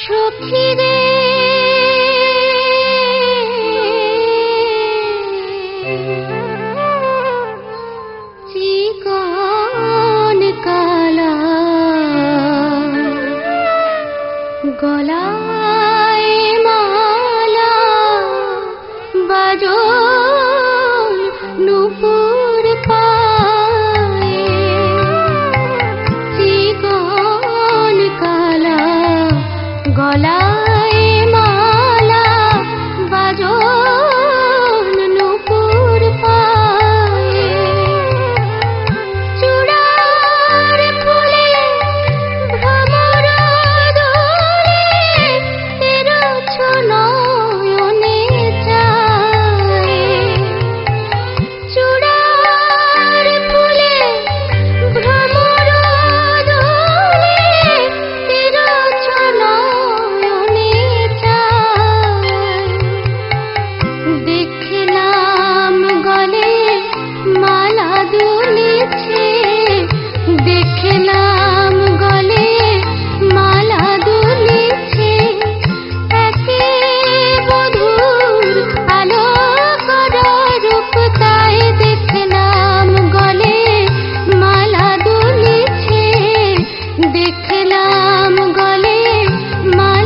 সখী রে চিকন কালা গলায় মালা বাজন নুপুর পায়ে চিকন কালা গলায় মালা বাজন নুপুর পায়ে চূড়ার ফুলে ভ্রমর দোলে তেরছ নয়নে চায় চূড়ার ফুলে ভ্রমর দোলে তেরছ নয়নে চায় দেখলাম গলে মালা দুলেছে দেখলাম গলে মালা দুলেছে একে বধূর আলো করা রূপ তাই দেখলাম গলে মালা দুলেছে দেখলাম গলে মালা